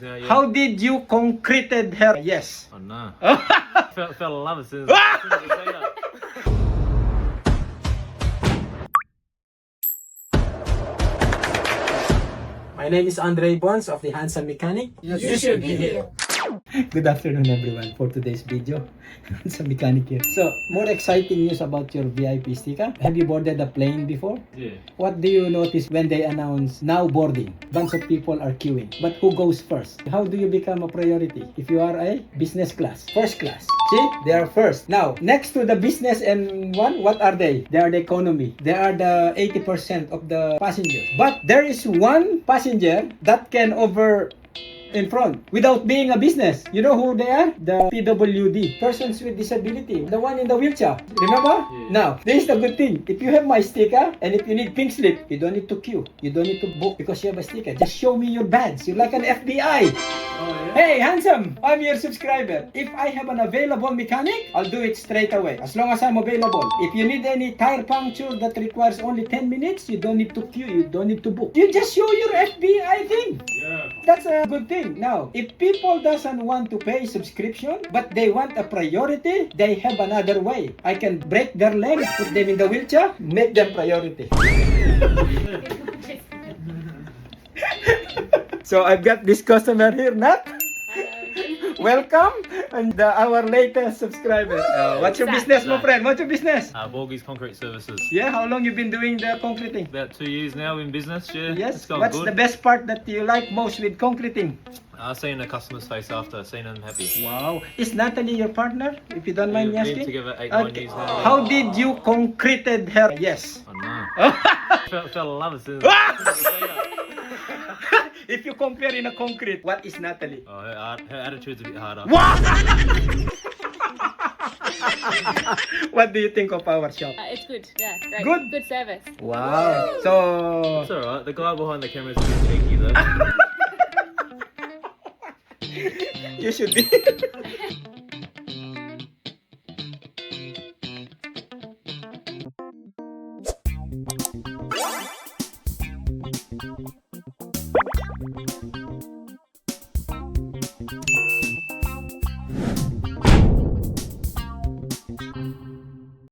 Yeah, yeah. How did you concreted her? Yes. Oh no. fell in love as soon as you say that. My name is Andre Bonds of the Handsome Mechanic. You should be here. Good afternoon, everyone, for today's video. Sa mechanic here. So, more exciting news about your VIP sticker. Have you boarded a plane before? Yeah. What do you notice when they announce now boarding? Bunch of people are queuing. But who goes first? How do you become a priority? If you are a business class, first class. See, they are first. Now, next to the business and one, what are they? They are the economy. They are the 80% of the passengers. But there is one passenger that can over in front without being a business. You know who they are? The PWD, persons with disability, the one in the wheelchair. Remember? Yeah. Now, this is the good thing. If you have my sticker and if you need pink slip, you don't need to queue. You don't need to book because you have a sticker. Just show me your badge. You're like an FBI. Oh yeah. Hey, handsome! I'm your subscriber. If I have an available mechanic, I'll do it straight away. As long as I'm available. If you need any tire puncture that requires only 10 minutes, you don't need to queue. You don't need to book. You just show your FBI thing. Yeah. That's a good thing. Now, if people doesn't want to pay subscription, but they want a priority, they have another way. I can break their legs, put them in the wheelchair, make them priority. So I've got this customer here, Nat. Welcome, and our latest subscriber. What's your business, my friend? What's your business? Borgie's Concrete Services. Yeah, how long you been doing the concreting? About 2 years now in business. Yeah. Yes. It's going What's good. the best part that you like most with concreting? Seeing the customer's face after, seeing them happy. Wow. Is Natalie your partner, if you don't mind me We've asking? been together 8-9 years now. How did you concreted her? Yes. Oh no. fell in love as soon as you say that. If you compare in a concrete, what is Natalie? Oh, her attitude's a bit harder. What do you think of our shop? It's good, yeah, great. Good? Good service. Wow. So, It's alright. The guy behind the camera is a bit cheeky though. you should be.